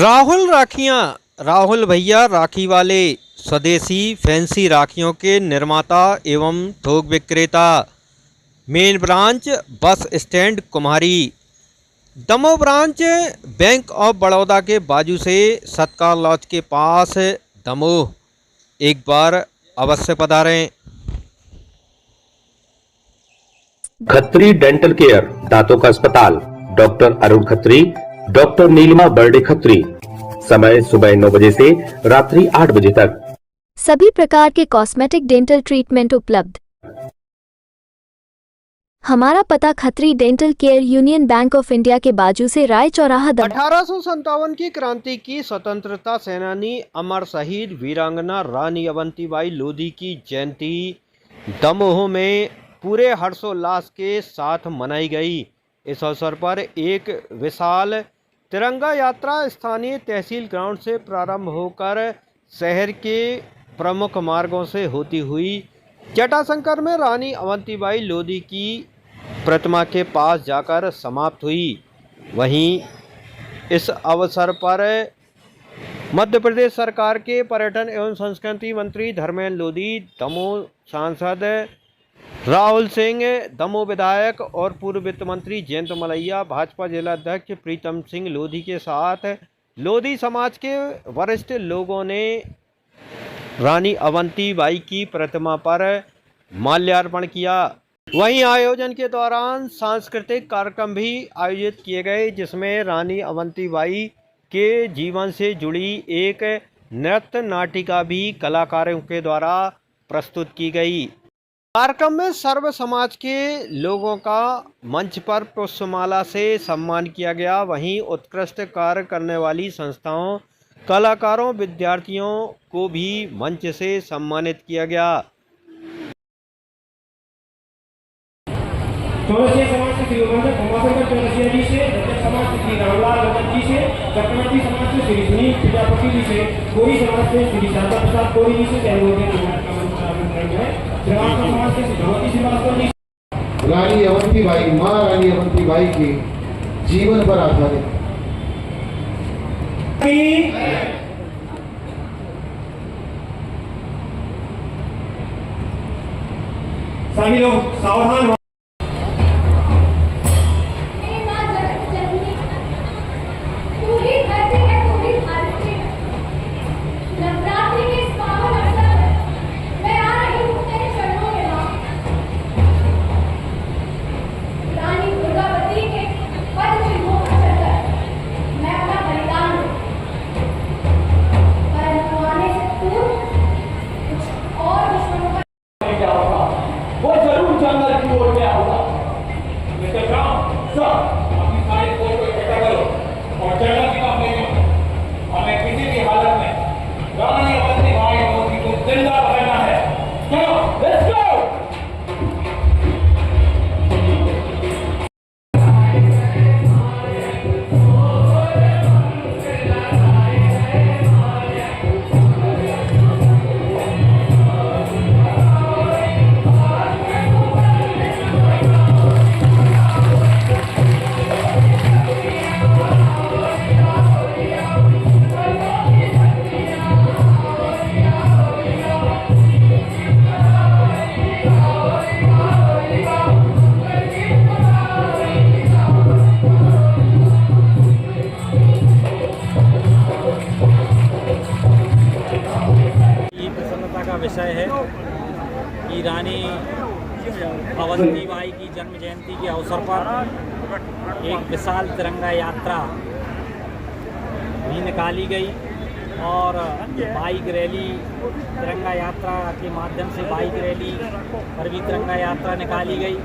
राहुल भैया राखी वाले स्वदेशी फैंसी राखियों के निर्माता एवं थोक विक्रेता। Main branch bus stand Kumhari. Damoh branch bank of Baroda के बाजू से सत्कार लॉज के पास दमोह। एक बार अवश्य पधारें। खत्री डेंटल केयर दांतों का अस्पताल। Doctor Arun Khatri, doctor Nilima Barde Khatri. समय सुबह 9 बजे से रात्रि 8 बजे तक। सभी प्रकार के कॉस्मेटिक डेंटल ट्रीटमेंट उपलब्ध। हमारा पता Khatri dental care union bank of India के बाजू से राय चौराहा दमोह। 1857 की क्रांति की स्वतंत्रता सेनानी अमर शहीद वीरांगना रानी अवंतीबाई लोधी की जयंती दमोह में पूरे हर्षोल्लास के साथ मनाई गई। इस अवसर पर एक विशाल तिरंगा यात्रा स्थानीय तहसील ग्राउंड से प्रारंभ होकर शहर के प्रमुख मार्गों से होती हुई जटाशंकर में रानी अवंतीबाई लोधी की प्रतिमा के पास जाकर समाप्त हुई। वहीं इस अवसर पर मध्य प्रदेश सरकार के पर्यटन एवं संस्कृति मंत्री धर्मेंद्र लोधी, दमोह सांसद राहुल सिंह, दमोह विधायक और पूर्व वित्त मंत्री जयंत मलैया, भाजपा जिला अध्यक्ष प्रीतम सिंह लोधी के साथ लोधी समाज के वरिष्ठ लोगों ने रानी अवंतीबाई की प्रतिमा पर माल्यार्पण किया। वहीं आयोजन के दौरान सांस्कृतिक कार्यक्रम भी आयोजित किए गए, जिसमें रानी अवंतीबाई के जीवन से जुड़ी एक नृत्य नाटिका भी कलाकारों के द्वारा प्रस्तुत की गई। कार्यक्रम में सर्व समाज के लोगों का मंच पर पुष्पमाला से सम्मान किया गया। वहीं उत्कृष्ट कार्य करने वाली संस्थाओं, कलाकारों, विद्यार्थियों को भी मंच से सम्मानित किया गया। चौरसिया समाज से श्री उमाशंकर चौरसिया जी से, दत्तक समाज से श्री रामलाल रतन जी से, चक्रवर्ती समाज से श्री सुनील प्रजापति जी से, कोरी समाज से श्री शारदा प्रसाद कोरी जी से समाज से भगवती श्रीवास्तव जी। रानी अवंतीबाई, मां रानी अवंतीबाई के जीवन पर आधारित सभी लोग सावधान हो। वो जरूर जंगल की ओर गया होगा। मिस्टर राम सर, अपनी सारी फोर्स को इकट्ठा करो और जंगल की तरफ ले जाओ। हमें किसी भी हालत में रानी अवंतीबाई लोधी को जिंदा रहना है। चलो, लेट्स गो। विषय है कि रानी अवंतीबाई की जन्म जयंती के अवसर पर एक विशाल तिरंगा यात्रा भी निकाली गई और बाइक रैली, तिरंगा यात्रा के माध्यम से बाइक रैली पर भी तिरंगा यात्रा निकाली गई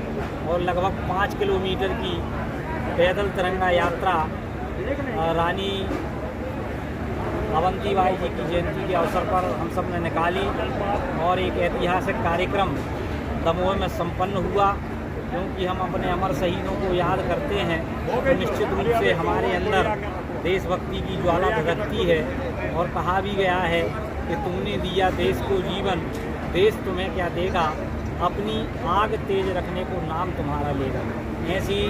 और लगभग 5 किलोमीटर की पैदल तिरंगा यात्रा रानी अवंतीबाई जी की जयंती के अवसर पर हम सब ने निकाली और एक ऐतिहासिक कार्यक्रम दमोह में संपन्न हुआ। क्योंकि हम अपने अमर शहीदों को याद करते हैं तो निश्चित रूप से हमारे अंदर देशभक्ति की ज्वाला भड़कती है और कहा भी गया है कि तुमने दिया देश को जीवन, देश तुम्हें क्या देगा, अपनी आग तेज रखने को नाम तुम्हारा लेगा। ऐसी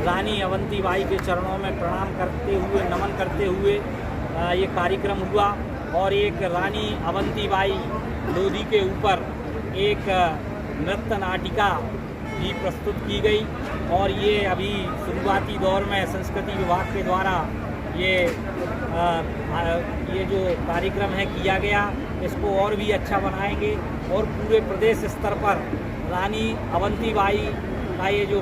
रानी अवंतीबाई के चरणों में प्रणाम करते हुए, नमन करते हुए ये कार्यक्रम हुआ और एक रानी अवंतीबाई लोधी के ऊपर एक नृत्य नाटिका भी प्रस्तुत की गई और ये अभी शुरुआती दौर में संस्कृति विभाग के द्वारा ये जो कार्यक्रम है किया गया, इसको और भी अच्छा बनाएंगे और पूरे प्रदेश स्तर पर रानी अवंतीबाई का ये जो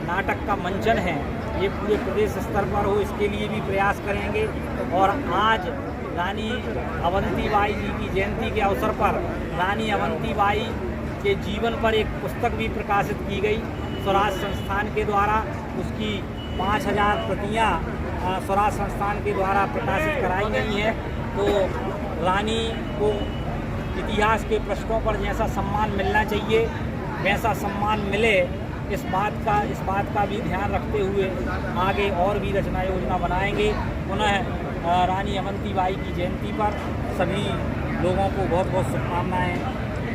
नाटक का मंचन है ये पूरे प्रदेश स्तर पर हो, इसके लिए भी प्रयास करेंगे। और आज रानी अवंतीबाई जी की जयंती के अवसर पर रानी अवंतीबाई के जीवन पर एक पुस्तक भी प्रकाशित की गई स्वराज संस्थान के द्वारा। उसकी 5000 प्रतियाँ स्वराज संस्थान के द्वारा प्रकाशित कराई गई हैं। तो रानी को इतिहास के प्रश्नों पर जैसा सम्मान मिलना चाहिए वैसा सम्मान मिले, इस बात का भी ध्यान रखते हुए आगे और भी रचना योजना बनाएंगे। पुनः रानी अवंतीबाई की जयंती पर सभी लोगों को बहुत बहुत शुभकामनाएं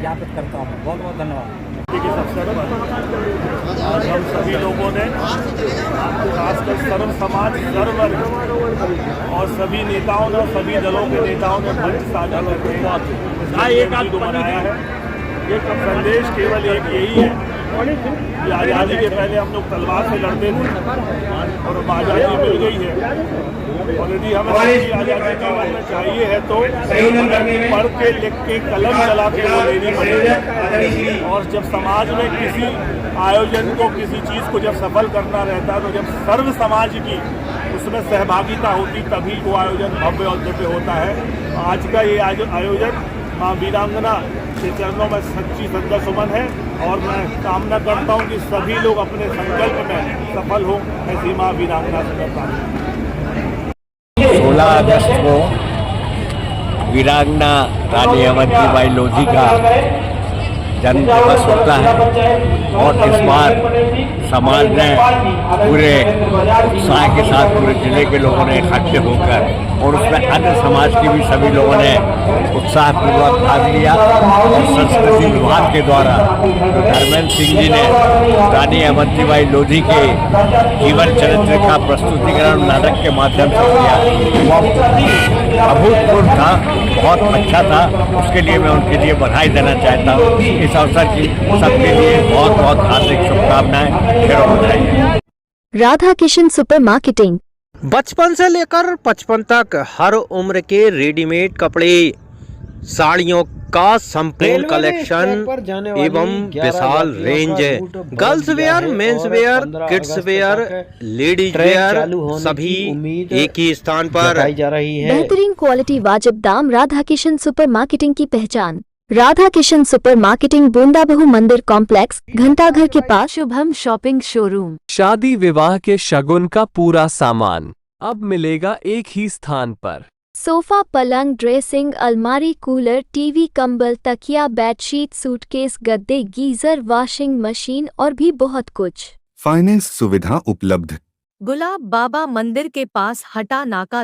ज्ञापित करता हूँ। बहुत बहुत धन्यवाद। के अवसर पर आज हम सभी लोगों ने खासकर सर्व समाज सर्व वर्ग और सभी नेताओं ने सभी दलों के नेताओं ने मंच साझा करके को मनाया है। ये संदेश केवल एक यही है कि आज़ादी के पहले हम लोग तलवार से लड़ते थे और अब आज़ादी मिल गई है और यदि हमें आज़ादी जीवन में चाहिए है तो पढ़ के लिख के कलम चला के वो लेनी पड़ेगी। और जब समाज में किसी आयोजन को किसी चीज़ को जब सफल करना रहता है तो जब सर्व समाज की उसमें सहभागिता होती तभी वो आयोजन भव्य और दिव्य होता है। आज का ये आयोजन माँ वीरांगना के चरणों में सच्ची श्रद्धा सुमन है और मैं कामना करता हूँ कि सभी लोग अपने संकल्प में सफल हों। ऐसी माँ वीरांगना से करता हूँ। 16 अगस्त को वीरांगना रानी अवंतीबाई लोधी का जन्म दिवस होता है और इस बार समाज ने पूरे उत्साह के साथ पूरे जिले के लोगों ने इकट्ठे होकर और उसमें अन्य समाज के भी सभी लोगों ने उत्साहपूर्वक भाग लिया और संस्कृति विभाग के द्वारा धर्मेंद्र सिंह जी ने रानी अवंतीबाई लोधी के जीवन चरित्र का प्रस्तुतिकरण नाटक के माध्यम से किया। वह अभूतपूर्व था, बहुत अच्छा था। उसके लिए मैं उनके लिए बधाई देना चाहता हूँ। इस अवसर की सबके लिए बहुत बहुत हार्दिक शुभकामनाएं। Radha Kishan super marketing. बचपन से लेकर 55 तक हर उम्र के रेडीमेड कपड़े, साड़ियों का संपूर्ण कलेक्शन एवं विशाल range, girls wear, men's wear, kids wear, ladies wear सभी एक ही स्थान पर जा रही है। बेहतरीन क्वालिटी वाजिब दाम। राधा किशन सुपर मार्केटिंग की पहचान। राधा किशन सुपर मार्केटिंग, बूंदाबहू मंदिर कॉम्प्लेक्स, घंटाघर के पास, शुभम शॉपिंग शोरूम। शादी विवाह के शगुन का पूरा सामान अब मिलेगा एक ही स्थान पर। सोफा, पलंग, ड्रेसिंग, अलमारी, कूलर, टीवी, कंबल, तकिया, बेडशीट, सूटकेस, गद्दे, गीजर, वॉशिंग मशीन और भी बहुत कुछ। फाइनेंस सुविधा उपलब्ध। गुलाब बाबा मंदिर के पास, हटा नाका।